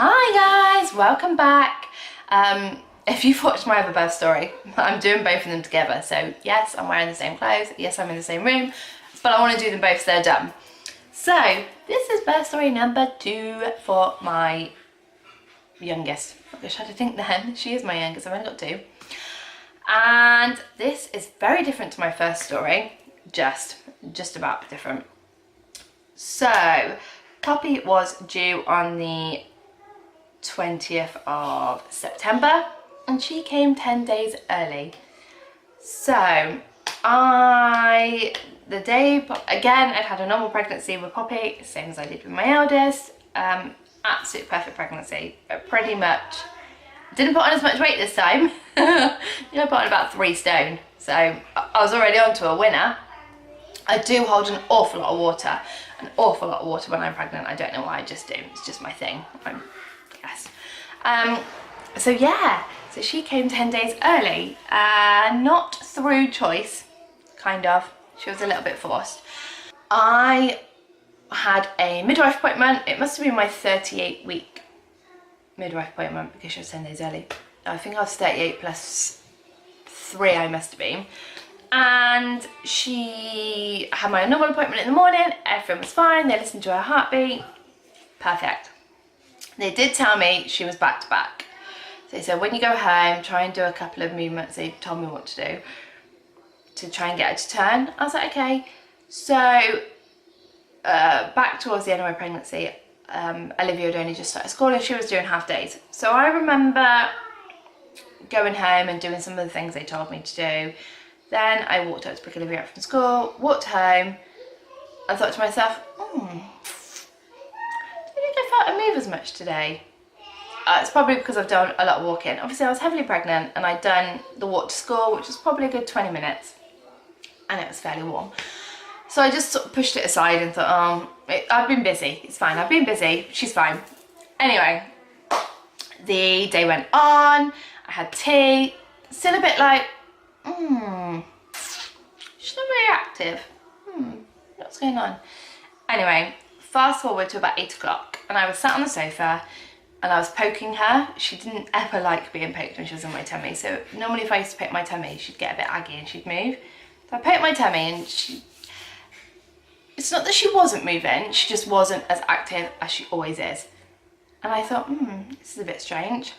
Hi guys, welcome back. If you've watched my other birth story, I'm doing both of them together. So yes, I'm wearing the same clothes, yes, I'm in the same room, but I want to do them both so they're done. So this is birth story number 2 for my youngest. I wish I had to think then, she is my youngest, I've only got 2. And this is very different to my first story, just about different. So Poppy was due on the 20th of September and she came 10 days early. So I'd had a normal pregnancy with Poppy, same as I did with my eldest. Absolute perfect pregnancy, pretty much. Didn't put on as much weight this time. I put on about 3 stone, so I was already on to a winner. I do hold an awful lot of water when I'm pregnant. I don't know why, I just do. It's just my thing. So yeah, so she came 10 days early, not through choice, kind of. She was a little bit forced. I had a midwife appointment. It must have been my 38-week midwife appointment because she was 10 days early. I think I was 38 plus 3 I must have been. And she had my normal appointment in the morning, everything was fine, they listened to her heartbeat, perfect. They did tell me she was back to back. So they said when you go home, try and do a couple of movements they told me what to do to try and get her to turn. I was like, okay. So back towards the end of my pregnancy, Olivia had only just started school and she was doing half days. So I remember going home and doing some of the things they told me to do. Then I walked up to pick Olivia up from school, walked home. I thought to myself, do you think I felt a move as much today? It's probably because I've done a lot of walking. Obviously I was heavily pregnant and I'd done the walk to school, which was probably a good 20 minutes. And it was fairly warm. So I just sort of pushed it aside and thought, I've been busy, it's fine, I've been busy, she's fine. Anyway, the day went on, I had tea, still a bit like, she's not very active. What's going on? Anyway, fast forward to about 8 o'clock and I was sat on the sofa and I was poking her. She didn't ever like being poked when she was in my tummy. So normally if I used to poke my tummy, she'd get a bit aggy and she'd move. So I poked my tummy and it's not that she wasn't moving, she just wasn't as active as she always is. And I thought, this is a bit strange.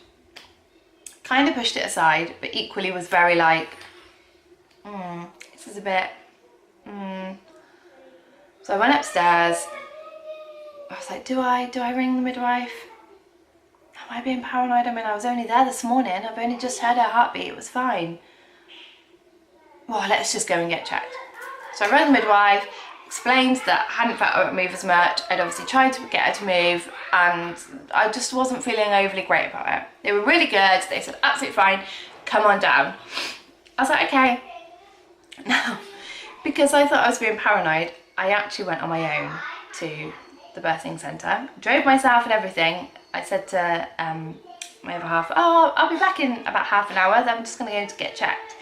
Kind of pushed it aside, but equally was very like, this is a bit, So I went upstairs. I was like, do I ring the midwife? Am I being paranoid? I mean, I was only there this morning. I've only just heard her heartbeat. It was fine. Well, let's just go and get checked. So I rang the midwife, explained that I hadn't felt her move as much. I'd obviously tried to get her to move and I just wasn't feeling overly great about it. They were really good. They said, absolutely fine, come on down. I was like, okay. Now, because I thought I was being paranoid, I actually went on my own to the birthing centre, drove myself and everything. I said to my other half, I'll be back in about half an hour, then I'm just going to go to get checked.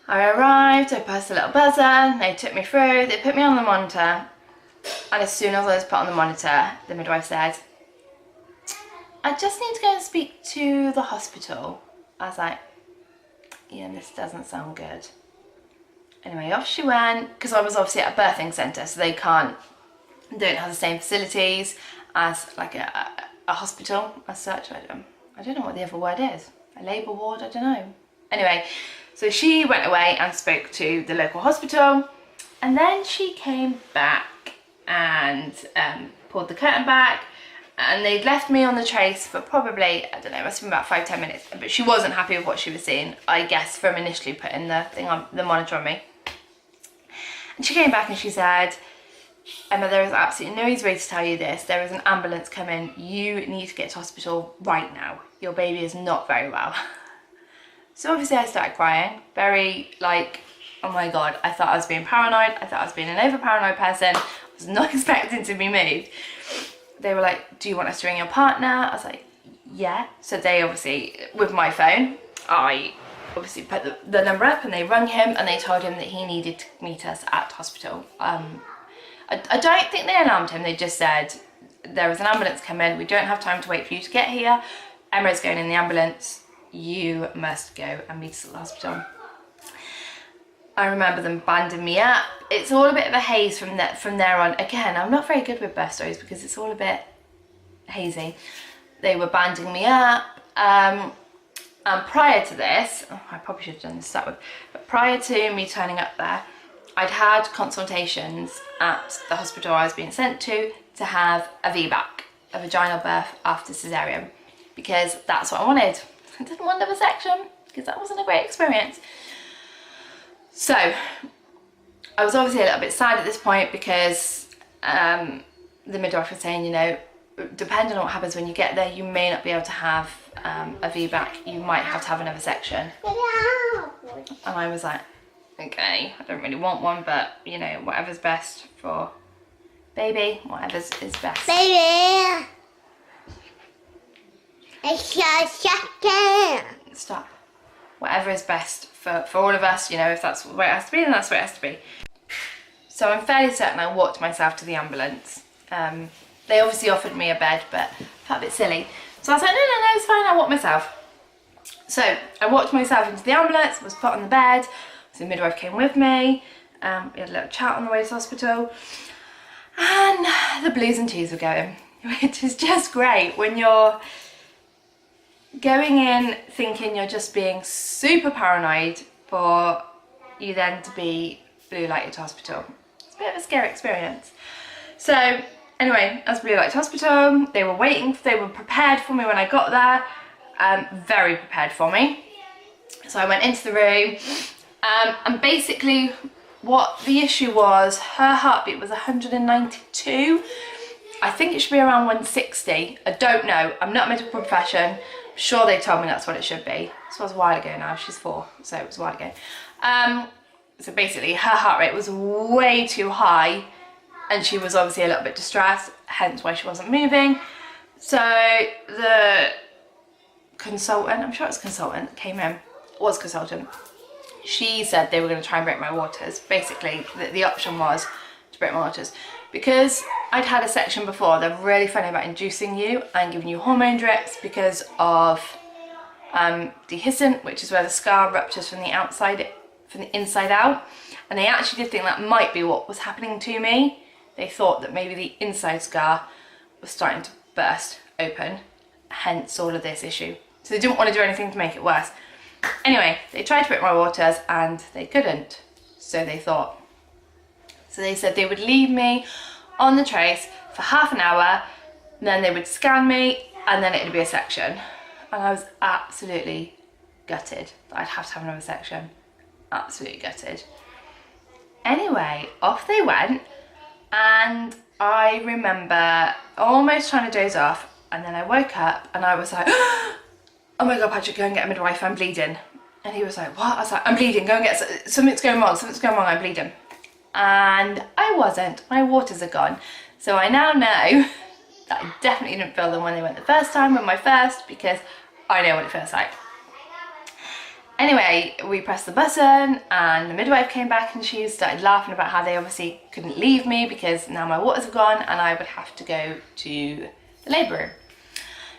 I arrived, I pressed a little buzzer, they took me through, they put me on the monitor, and as soon as I was put on the monitor, the midwife said, I just need to go and speak to the hospital. I was like, yeah, this doesn't sound good. Anyway, off she went, because I was obviously at a birthing centre, so they don't have the same facilities as like a hospital as such. I don't know what the other word is. A labour ward, I don't know. Anyway, so she went away and spoke to the local hospital, and then she came back and pulled the curtain back, and they'd left me on the trace for probably, I don't know, it must have been about 5-10 minutes, but she wasn't happy with what she was seeing, I guess, from initially putting the thing on the monitor on me. And she came back and she said, Emma, there is absolutely no easy way to tell you this. There is an ambulance coming. You need to get to hospital right now. Your baby is not very well. So obviously I started crying, very like, oh my God, I thought I was being paranoid. I thought I was being an over paranoid person. I was not expecting to be moved. They were like, do you want us to ring your partner? I was like, yeah. So they obviously, with my phone, I obviously put the number up and they rang him and they told him that he needed to meet us at hospital. I don't think they alarmed him, they just said there is an ambulance coming, we don't have time to wait for you to get here, Emma's going in the ambulance, you must go and meet us at the hospital. I remember them banding me up. It's all a bit of a haze from there on. Again, I'm not very good with birth stories because it's all a bit hazy. They were banding me up, and prior to this, I probably should have done this to start with, but prior to me turning up there, I'd had consultations at the hospital I was being sent to have a VBAC, a vaginal birth after cesarean, because that's what I wanted. I didn't want a liposuction because that wasn't a great experience. So I was obviously a little bit sad at this point because the midwife was saying, you know, depending on what happens when you get there, you may not be able to have a VBAC, you might have to have another section. And I was like, okay, I don't really want one, but you know, whatever's best for baby, whatever's is best. Baby! It's your second! Stop. Whatever is best for all of us, you know, if that's where it has to be, then that's where it has to be. So I'm fairly certain I walked myself to the ambulance. They obviously offered me a bed, but I felt a bit silly. So I was like, no, it's fine, I'll walk myself. So I walked myself into the ambulance, was put on the bed, so the midwife came with me, we had a little chat on the way to the hospital, and the blues and twos were going, which is just great when you're going in thinking you're just being super paranoid for you then to be blue lighted to hospital. It's a bit of a scary experience. So anyway, I was blue lighted to hospital, they were prepared for me when I got there, very prepared for me. So I went into the room, and basically what the issue was, her heartbeat was 192. I think it should be around 160. I don't know, I'm not a medical profession. I'm sure they told me that's what it should be. This was a while ago now, she's 4, so it was a while ago. So basically her heart rate was way too high and she was obviously a little bit distressed, hence why she wasn't moving. So the consultant, I'm sure it's consultant that came in, was consultant, she said they were going to try and break my waters. Basically the option was to break my waters. Because I'd had a section before, they're really funny about inducing you and giving you hormone drips because of dehiscent, which is where the scar ruptures from the outside, from the inside out. And they actually did think that might be what was happening to me. They thought that maybe the inside scar was starting to burst open, hence all of this issue. So they didn't want to do anything to make it worse. Anyway, they tried to break my waters and they couldn't. So they thought. So they said they would leave me on the trace for half an hour, then they would scan me, and then it would be a section. And I was absolutely gutted that I'd have to have another section. Absolutely gutted. Anyway, off they went, and I remember almost trying to doze off, and then I woke up and I was like, oh my God, Patrick, go and get a midwife, I'm bleeding. And he was like, what? I was like, I'm bleeding, go and get, something's going wrong, I'm bleeding. And I wasn't, my waters are gone. So I now know that I definitely didn't feel them when they went the first time, with my first, because I know what it feels like. Anyway, we pressed the button and the midwife came back and she started laughing about how they obviously couldn't leave me because now my waters have gone and I would have to go to the labour room.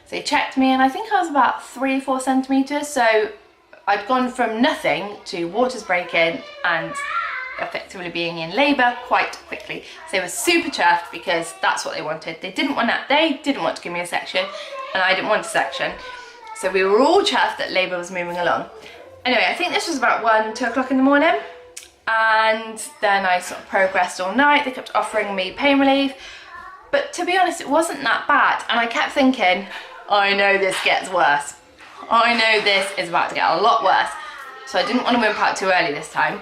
So they checked me and I think I was about 3-4 centimetres, so I'd gone from nothing to waters breaking and effectively being in labour quite quickly. So they were super chuffed because that's what they wanted. They didn't want to give me a section and I didn't want a section. So we were all chuffed that labour was moving along. Anyway, I think this was about 1-2 o'clock in the morning, and then I sort of progressed all night. They kept offering me pain relief, but to be honest, it wasn't that bad. And I kept thinking, I know this gets worse. I know this is about to get a lot worse. So I didn't want to wimp out too early this time.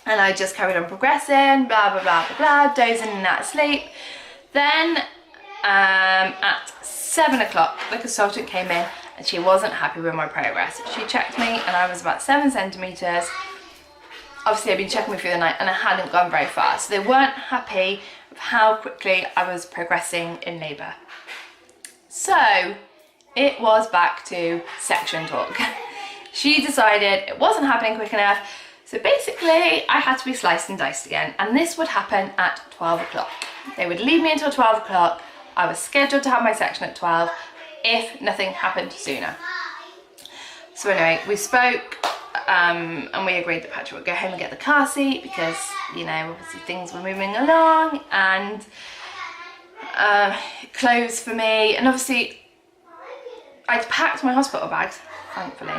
And I just carried on progressing, blah, blah, blah, blah, blah, dozing and out of sleep. Then at 7 o'clock, the consultant came in and she wasn't happy with my progress. She checked me and I was about 7 centimetres. Obviously I'd been checking me through the night and I hadn't gone very far. So they weren't happy with how quickly I was progressing in labour. So it was back to section talk. She decided it wasn't happening quick enough. So basically I had to be sliced and diced again. And this would happen at 12 o'clock. They would leave me until 12 o'clock I was scheduled to have my section at 12 if nothing happened sooner. So anyway, we spoke and we agreed that Patrick would go home and get the car seat because, you know, obviously things were moving along, and clothes for me, and obviously I'd packed my hospital bags, thankfully,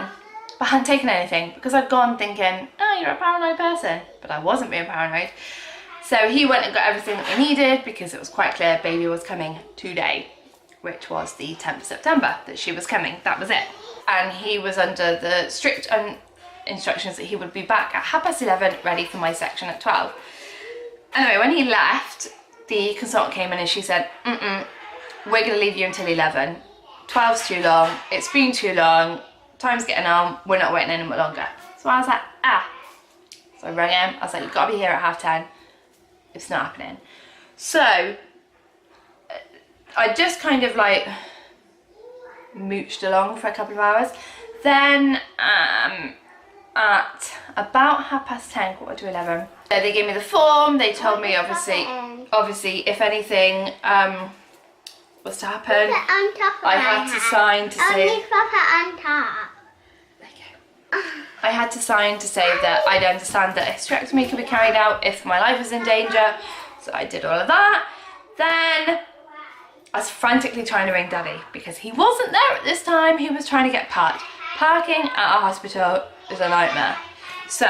but I hadn't taken anything because I'd gone thinking, oh, you're a paranoid person, but I wasn't being paranoid. So he went and got everything that we needed because it was quite clear baby was coming today, which was the 10th of September that she was coming, that was it. And he was under the strict instructions that he would be back at 11:30 ready for my section at 12. Anyway, when he left, the consultant came in and she said, we're going to leave you until 11. 12's too long, it's been too long, time's getting on, we're not waiting any more longer. So I was like, So I rang him, I was like, you've got to be here at 10:30. It's not happening. So I just kind of like mooched along for a couple of hours. Then at about 10:30, quarter to 11, they gave me the form. They told me obviously if anything was to happen, I had to sign to say I had to sign to say that I'd understand that a hysterectomy could be carried out if my life was in danger. So I did all of that. Then I was frantically trying to ring Daddy because he wasn't there at this time. He was trying to get parked. Parking at a hospital is a nightmare. So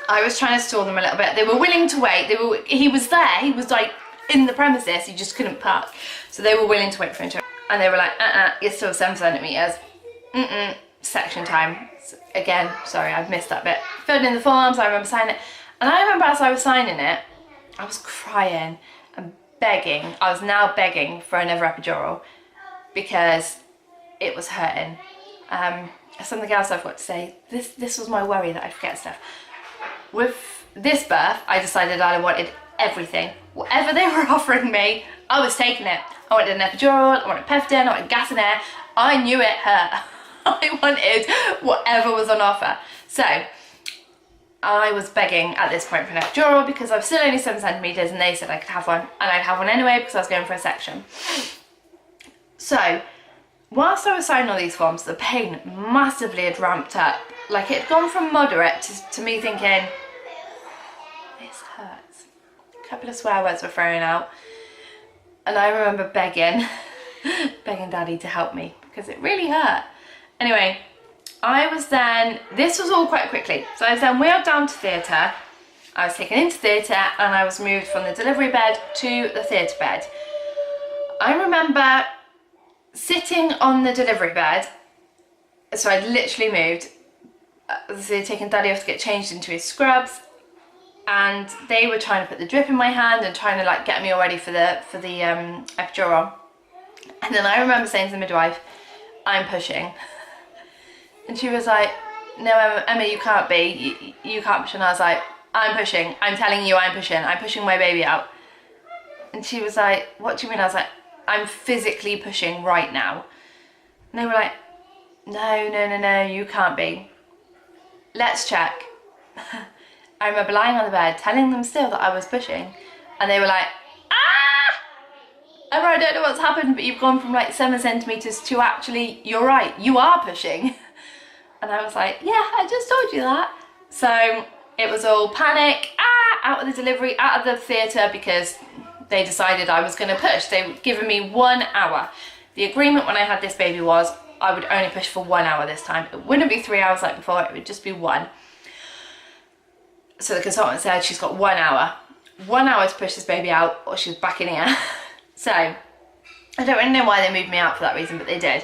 I was trying to stall them a little bit. They were willing to wait. He was there. He was like in the premises. He just couldn't park. So they were willing to wait for him to. And they were like, you're still 7 centimeters. Section time. So again, sorry, I've missed that bit. Filled in the forms. I remember signing it. And I remember as I was signing it, I was crying and begging. I was now begging for another epidural because it was hurting. Something else I've got to say, this was my worry that I forget stuff. With this birth, I decided I wanted everything. Whatever they were offering me, I was taking it. I wanted an epidural, I wanted Peptin, I wanted gas in air. I knew it hurt. I wanted whatever was on offer. So I was begging at this point for an epidural because I was still only 7 centimeters and they said I could have one, and I'd have one anyway because I was going for a section. So whilst I was signing all these forms, the pain massively had ramped up. Like it had gone from moderate to me thinking, this hurts. A couple of swear words were thrown out. And I remember begging Daddy to help me because it really hurt. Anyway, this was all quite quickly. So I was then wheeled down to theatre. I was taken into theatre and I was moved from the delivery bed to the theatre bed. I remember sitting on the delivery bed, so I'd literally moved. They'd taken Daddy off to get changed into his scrubs, and they were trying to put the drip in my hand and trying to like get me all ready for the epidural. And then I remember saying to the midwife, I'm pushing. And she was like, no, Emma, you can't be. You can't push. And I was like, I'm pushing. I'm telling you I'm pushing. I'm pushing my baby out. And she was like, what do you mean? I was like, I'm physically pushing right now. And they were like, no, you can't be. Let's check. I remember lying on the bed, telling them still that I was pushing. And they were like, Emma, I don't know what's happened, but you've gone from like 7 centimeters to actually, you're right, you are pushing. And I was like, yeah, I just told you that. So it was all panic, out of the delivery, out of the theatre, because they decided I was going to push. They were giving me 1 hour. The agreement when I had this baby was I would only push for 1 hour this time. It wouldn't be 3 hours like before, it would just be 1. So the consultant said she's got 1 hour. 1 hour to push this baby out or she's back in here. So I don't really know why they moved me out for that reason, but they did.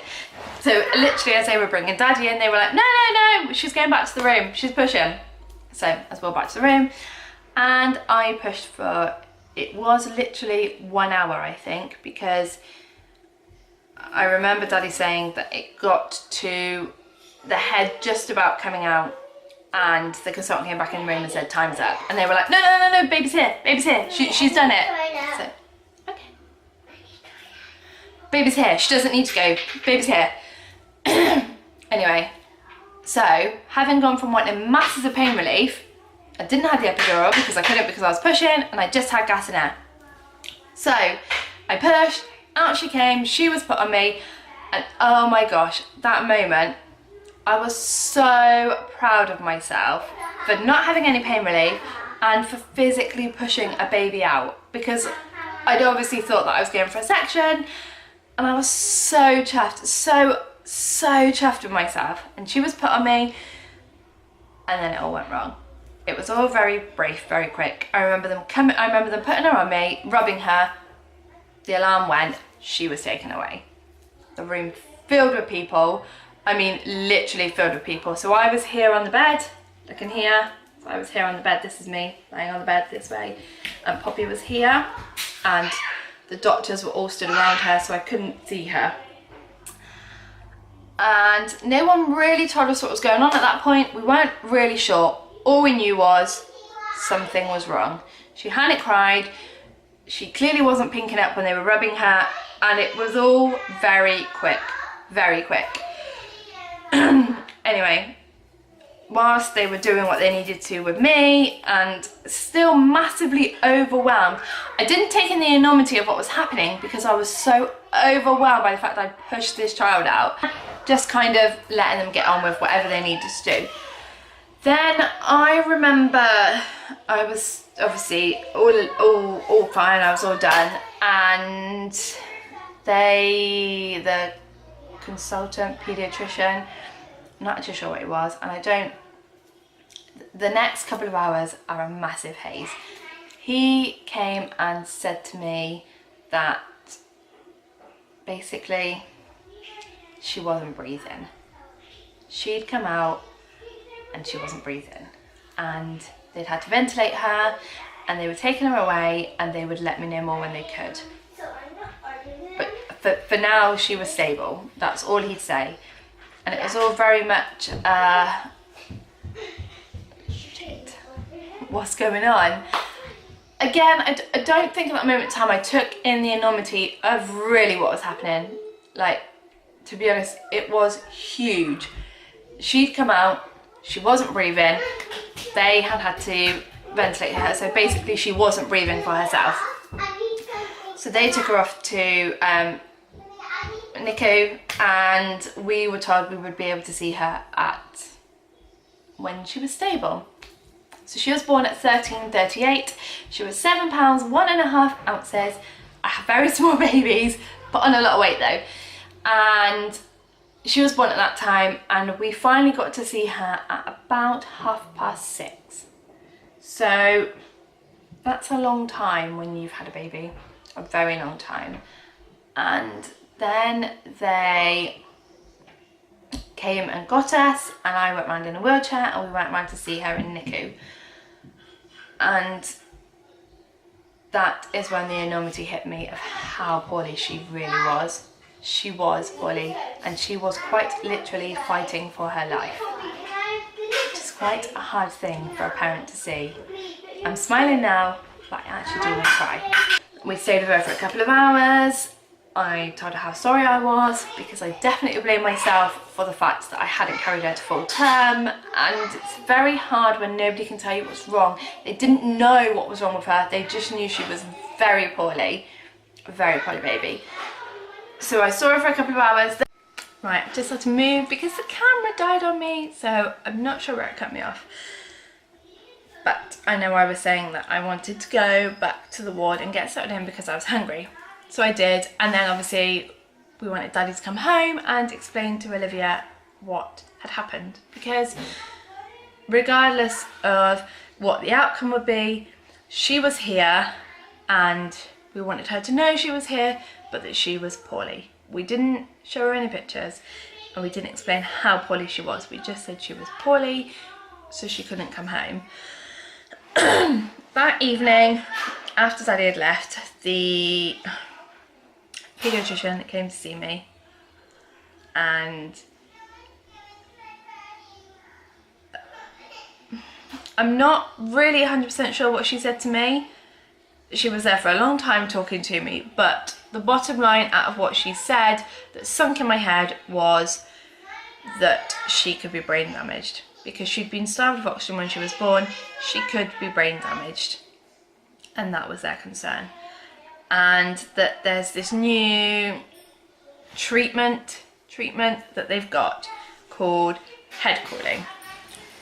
So literally as they were bringing Daddy in, they were like, no, she's going back to the room, she's pushing. So as well back to the room, and I pushed for, it was literally 1 hour I think, because I remember Daddy saying that it got to the head just about coming out, and the consultant came back in the room and said time's up, and they were like, no, baby's here, she's done it. So, okay, baby's here, she doesn't need to go, baby's here. Anyway, so having gone from wanting masses of pain relief, I didn't have the epidural because I couldn't, because I was pushing, and I just had gas and air. So I I pushed, out she came, she was put on me, and oh my gosh, that moment, I was so proud of myself for not having any pain relief and for physically pushing a baby out, because I'd obviously thought that I was going for a section, and I was so chuffed, so chuffed with myself. And she was put on me, and then it all went wrong. It was all very brief, very quick. I remember them putting her on me, rubbing her, the alarm went, she was taken away. The room filled with people, I mean literally filled with people. So I was here on the bed, looking here, so I was here on the bed, this is me lying on the bed this way, and Poppy was here, and the doctors were all stood around her so I couldn't see her. And no one really told us what was going on at that point. We weren't really sure. All we knew was something was wrong. She hadn't cried, she clearly wasn't pinking up when they were rubbing her, and it was all very quick, very quick. Anyway, whilst they were doing what they needed to with me and still massively overwhelmed, I didn't take in the enormity of what was happening because I was so overwhelmed by the fact that I pushed this child out, just kind of letting them get on with whatever they needed to do. Then I remember I was obviously all fine, I was all done, and the consultant paediatrician, I'm not actually sure what it was, and the next couple of hours are a massive haze. He came and said to me that basically she wasn't breathing. She'd come out and she wasn't breathing, and they'd had to ventilate her, and they were taking her away, and they would let me know more when they could. But for now she was stable, that's all he'd say. And it was all very much shit, what's going on? Again, I don't think at that moment in time I took in the enormity of really what was happening. Like, to be honest, it was huge. She'd come out, she wasn't breathing, they had to ventilate her, so basically she wasn't breathing for herself. So they took her off to NICU, and we were told we would be able to see her when she was stable. So she was born at 13:38, she was 7 pounds 1.5 ounces. I have very small babies, put on a lot of weight though, and she was born at that time, and we finally got to see her at about 6:30. So that's a long time when you've had a baby, a very long time. And then they came and got us, and I went round in a wheelchair, and we went round to see her in NICU. And that is when the enormity hit me of how poorly she really was. She was poorly, and she was quite literally fighting for her life, which is quite a hard thing for a parent to see. I'm smiling now, but I actually do want to cry. We stayed with her for a couple of hours. I told her how sorry I was, because I definitely blamed myself for the fact that I hadn't carried her to full term, and it's very hard when nobody can tell you what's wrong. They didn't know what was wrong with her, they just knew she was very poorly baby. So I saw her for a couple of hours. Right, I just had to move because the camera died on me, so I'm not sure where it cut me off. But I know I was saying that I wanted to go back to the ward and get settled in because I was hungry. So I did, and then obviously we wanted Daddy to come home and explain to Olivia what had happened, because regardless of what the outcome would be, she was here, and we wanted her to know she was here, but that she was poorly. We didn't show her any pictures, and we didn't explain how poorly she was. We just said she was poorly, so she couldn't come home. That evening, after Daddy had left, the paediatrician came to see me, and I'm not really 100% sure what she said to me. She was there for a long time talking to me, but the bottom line out of what she said that sunk in my head was that she could be brain damaged. Because she'd been starved of oxygen when she was born, she could be brain damaged. And that was their concern. and that there's this new treatment that they've got called head cooling,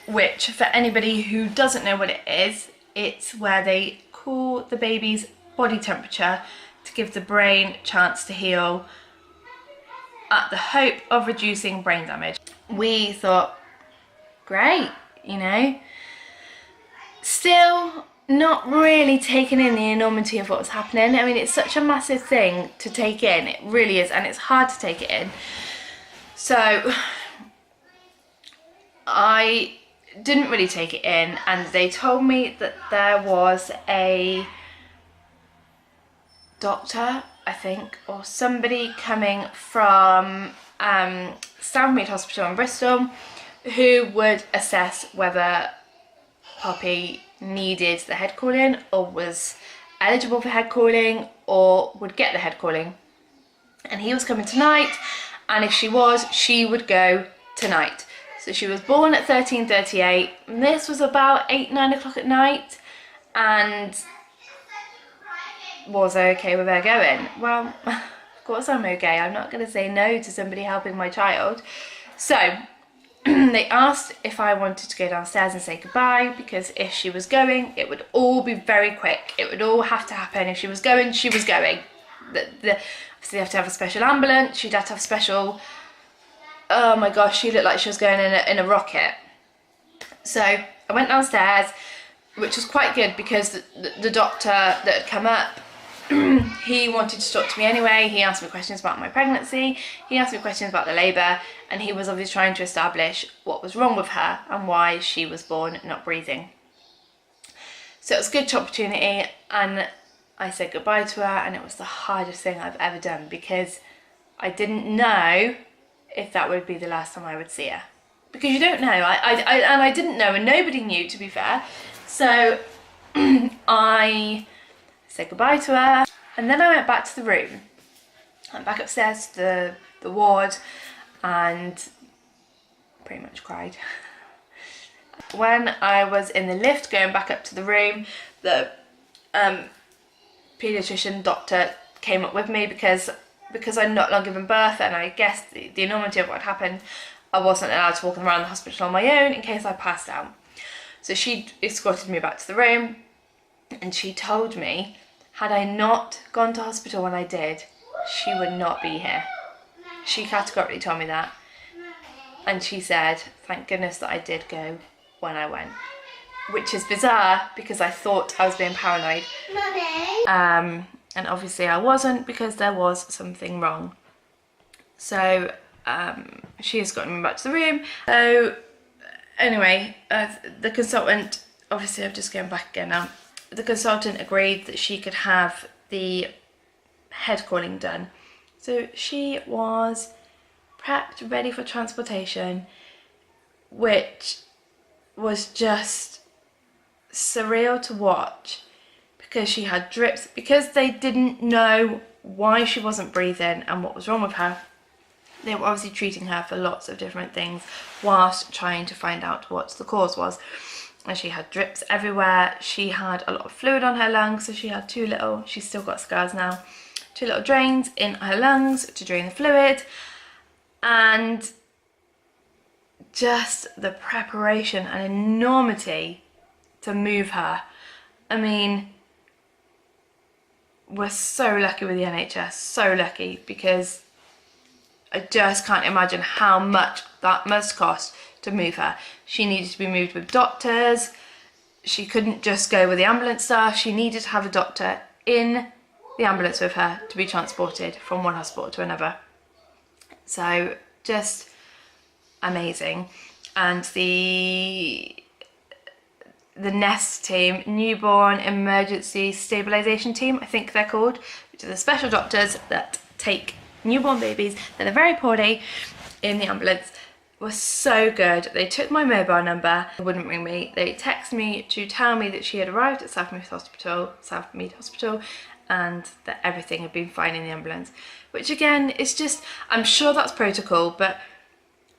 which for anybody who doesn't know what it is, it's where they cool the baby's body temperature to give the brain a chance to heal at the hope of reducing brain damage. We thought, great, you know. Still not really taking in the enormity of what was happening. I mean, it's such a massive thing to take in, it really is, and it's hard to take it in. So I didn't really take it in, and they told me that there was a doctor, I think, or somebody coming from Stanmead Hospital in Bristol who would assess whether Poppy needed the head cooling or was eligible for head cooling or would get the head cooling. And he was coming tonight, and if she was, she would go tonight. So she was born at 13:38, and this was about 8-9 o'clock at night, and was I okay with her going? Well, of course I'm okay. I'm not going to say no to somebody helping my child. So they asked if I wanted to go downstairs and say goodbye, because if she was going, it would all be very quick. It would all have to happen. If she was going, she was going. Obviously they have to have a special ambulance. She'd have to have special... Oh my gosh, she looked like she was going in a rocket. So I went downstairs, which was quite good because the doctor that had come up, he wanted to talk to me anyway. He asked me questions about my pregnancy, he asked me questions about the labour, and he was obviously trying to establish what was wrong with her and why she was born not breathing. So it was a good opportunity, and I said goodbye to her, and it was the hardest thing I've ever done because I didn't know if that would be the last time I would see her. Because you don't know, I didn't know, and nobody knew, to be fair. So I said goodbye to her, and then I went back to the room. I went back upstairs to the ward and pretty much cried. When I was in the lift going back up to the room, the paediatrician doctor came up with me because I'd not long given birth, and I guess the enormity of what happened, I wasn't allowed to walk around the hospital on my own in case I passed out. So she escorted me back to the room, and she told me, had I not gone to hospital when I did, she would not be here. She categorically told me that. And she said, thank goodness that I did go when I went. Which is bizarre because I thought I was being paranoid. Mummy. And obviously I wasn't, because there was something wrong. So she escorted me back to the room. So anyway, the consultant, obviously I'm just going back again now. The consultant agreed that she could have the head cooling done. So she was prepped, ready for transportation, which was just surreal to watch, because she had drips, because they didn't know why she wasn't breathing and what was wrong with her. They were obviously treating her for lots of different things whilst trying to find out what the cause was. And she had drips everywhere. She had a lot of fluid on her lungs, so she had she's still got scars now, 2 little drains in her lungs to drain the fluid. And just the preparation and enormity to move her. I mean, we're so lucky with the NHS, so lucky, because I just can't imagine how much that must cost to move her. She needed to be moved with doctors. She couldn't just go with the ambulance staff. She needed to have a doctor in the ambulance with her to be transported from one hospital to another. So just amazing. And the NEST team, Newborn Emergency Stabilisation Team, I think they're called, which are the special doctors that take newborn babies that are very poorly in the ambulance, was so good. They took my mobile number, they wouldn't ring me. They texted me to tell me that she had arrived at Southmead Hospital, and that everything had been fine in the ambulance. Which again, is just, I'm sure that's protocol, but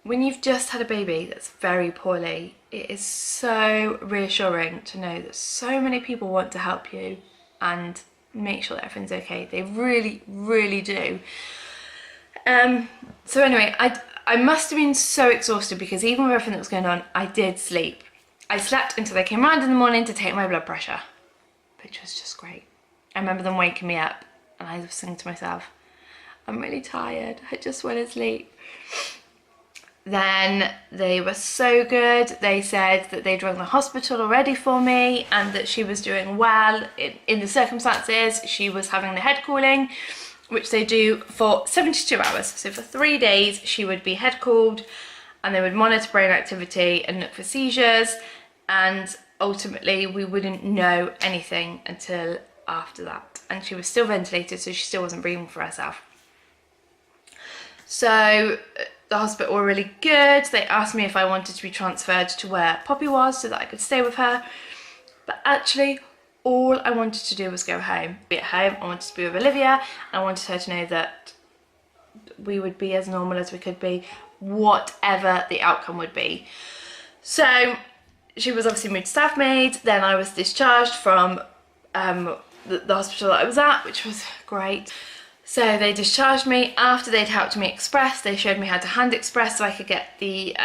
when you've just had a baby that's very poorly, it is so reassuring to know that so many people want to help you, and make sure that everything's okay. They really, really do. So anyway, I must have been so exhausted because even with everything that was going on, I did sleep. I slept until they came round in the morning to take my blood pressure, which was just great. I remember them waking me up and I was saying to myself, I'm really tired, I just want to sleep. Then they were so good. They said that they'd rung the hospital already for me and that she was doing well in the circumstances. She was having the head cooling, which they do for 72 hours. So for 3 days she would be head cooled and they would monitor brain activity and look for seizures, and ultimately we wouldn't know anything until after that. And she was still ventilated, so she still wasn't breathing for herself. So the hospital were really good. They asked me if I wanted to be transferred to where Poppy was so that I could stay with her. But actually, all I wanted to do was go home. Be at home, I wanted to be with Olivia, and I wanted her to know that we would be as normal as we could be, whatever the outcome would be. So she was obviously moved to staff maid. Then I was discharged from the hospital that I was at, which was great. So they discharged me after they'd helped me express. They showed me how to hand express so I could get the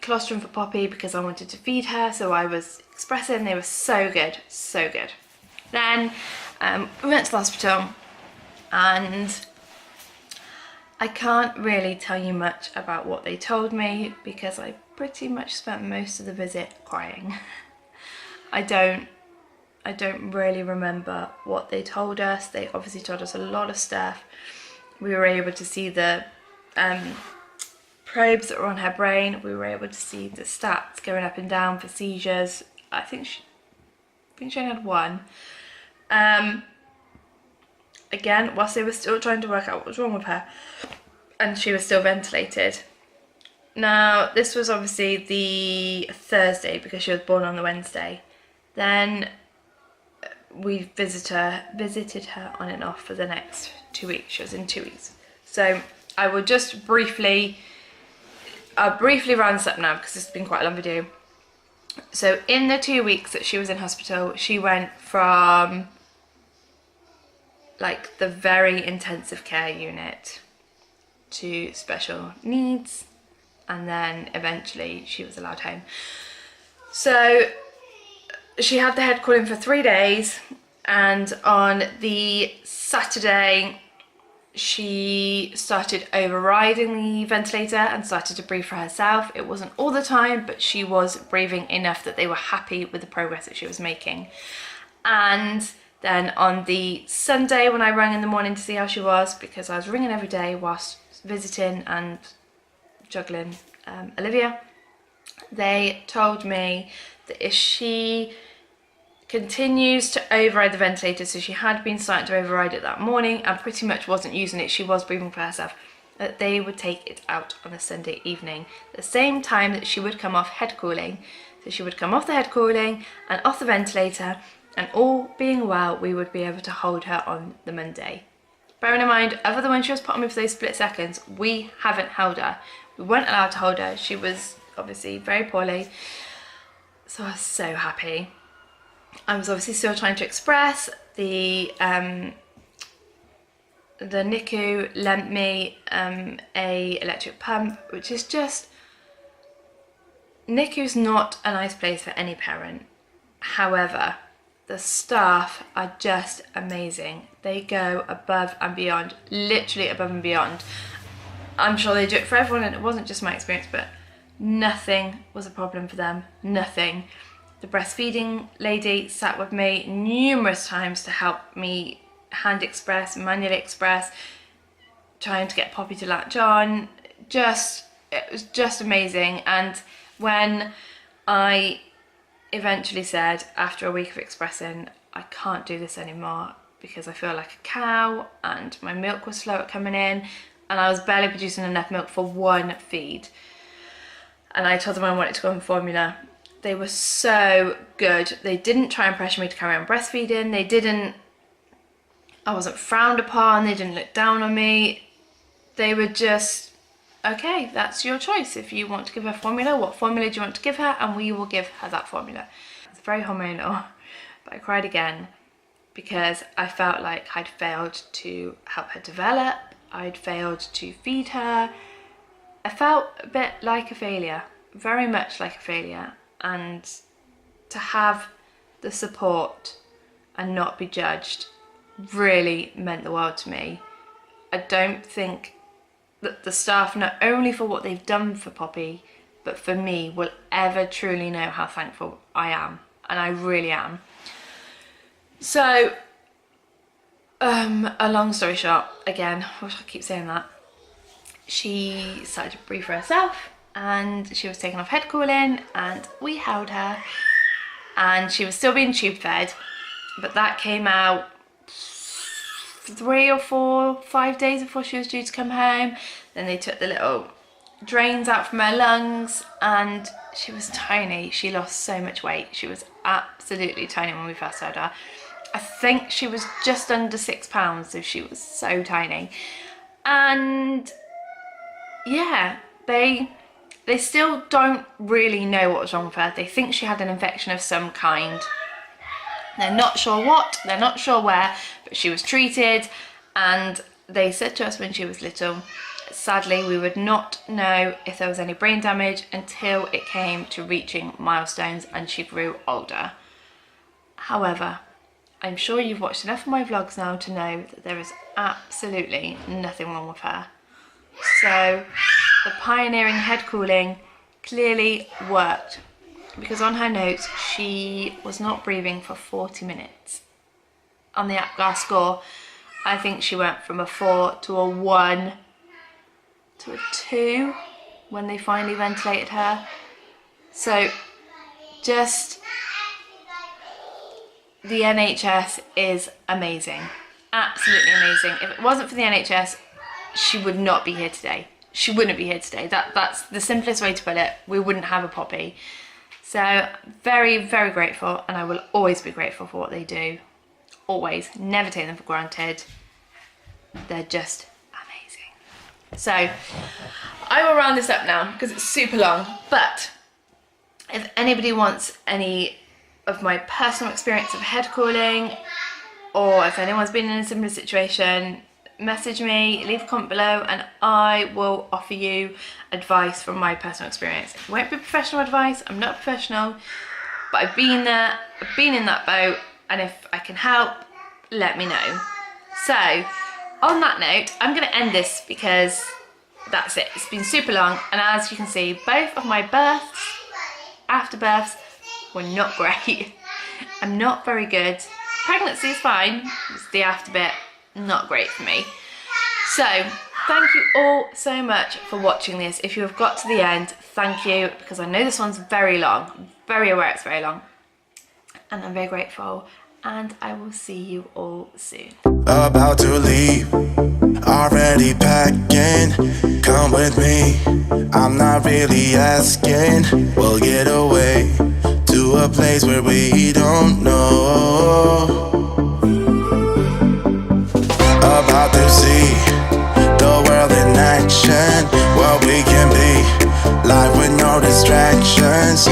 colostrum for Poppy because I wanted to feed her. So I was expressing. They were so good, so good. Then we went to the hospital and I can't really tell you much about what they told me because I pretty much spent most of the visit crying. I don't really remember what they told us. They obviously told us a lot of stuff. We were able to see the probes that were on her brain. We were able to see the stats going up and down for seizures. I think she only had one. Again, whilst they were still trying to work out what was wrong with her, and she was still ventilated. Now, this was obviously the Thursday because she was born on the Wednesday. Then we visited her on and off for the next 2 weeks. She was in 2 weeks. So I will just briefly round this up now because this has been quite a long video. So in the 2 weeks that she was in hospital, she went from like the very intensive care unit to special needs, and then eventually she was allowed home. So she had the head cooling for 3 days, and on the Saturday she started overriding the ventilator and started to breathe for herself. It wasn't all the time, but she was breathing enough that they were happy with the progress that she was making. And then on the Sunday when I rang in the morning to see how she was, because I was ringing every day whilst visiting and juggling Olivia, they told me that if she continues to override the ventilator, so she had been starting to override it that morning and pretty much wasn't using it, she was breathing for herself, that they would take it out on a Sunday evening, the same time that she would come off head cooling. So she would come off the head cooling and off the ventilator, and all being well, we would be able to hold her on the Monday. Bearing in mind, other than when she was put on me for those split seconds, we haven't held her. We weren't allowed to hold her. She was obviously very poorly. So I was so happy. I was obviously still trying to express. The NICU lent me a electric pump, which is just... NICU's not a nice place for any parent. However, the staff are just amazing. They go above and beyond, literally above and beyond. I'm sure they do it for everyone, and it wasn't just my experience, but nothing was a problem for them, nothing. The breastfeeding lady sat with me numerous times to help me hand express, manually express, trying to get Poppy to latch on. It was just amazing. And when I eventually said, after a week of expressing, I can't do this anymore because I feel like a cow and my milk was slow at coming in and I was barely producing enough milk for one feed, and I told them I wanted to go on formula, they were so good. They didn't try and pressure me to carry on breastfeeding. I wasn't frowned upon. They didn't look down on me. They were just, okay, that's your choice. If you want to give her formula, what formula do you want to give her? And we will give her that formula. It's very hormonal, but I cried again because I felt like I'd failed to help her develop, I'd failed to feed her. I felt a bit like a failure, very much like a failure, and to have the support and not be judged really meant the world to me. I don't think that the staff, not only for what they've done for Poppy, but for me, will ever truly know how thankful I am, and I really am. So, a long story short, again, I wish I keep saying that, she started to breathe for herself, and she was taken off head cooling, and we held her, and she was still being tube fed, but that came out 3 or 4, 5 days before she was due to come home. Then they took the little drains out from her lungs, and she was tiny. She lost so much weight. She was absolutely tiny when we first had her. I think she was just under 6 pounds, so she was so tiny. And yeah, they still don't really know what was wrong with her. They think she had an infection of some kind. They're not sure what, they're not sure where, but she was treated, and they said to us when she was little, sadly, we would not know if there was any brain damage until it came to reaching milestones and she grew older. However, I'm sure you've watched enough of my vlogs now to know that there is absolutely nothing wrong with her. So the pioneering head cooling clearly worked, because on her notes she was not breathing for 40 minutes. On the APGAR score, I think she went from a 4 to a 1 to a 2 when they finally ventilated her. So just, the NHS is amazing, absolutely amazing. If it wasn't for the NHS, she would not be here today. She wouldn't be here today. That's the simplest way to put it. We wouldn't have a Poppy. So very, very grateful, and I will always be grateful for what they do. Always, never take them for granted. They're just amazing. So I will round this up now because it's super long, but if anybody wants any of my personal experience of head cooling, or if anyone's been in a similar situation, message me, leave a comment below, and I will offer you advice from my personal experience. It won't be professional advice, I'm not a professional, but I've been there, I've been in that boat, and if I can help, let me know. So on that note, I'm going to end this because that's it. It's been super long, and as you can see, both of my births, after births, were not great. I'm not very good. Pregnancy is fine, it's the after bit, not great for me. So thank you all so much for watching this. If you have got to the end, thank you, because I know this one's very long. I'm very aware it's very long, and I'm very grateful, and I will see you all soon. About to leave, already packing. Come with me, I'm not really asking. We'll get away to a place where we don't know. About to see the world in action, what we can be, life with no distractions.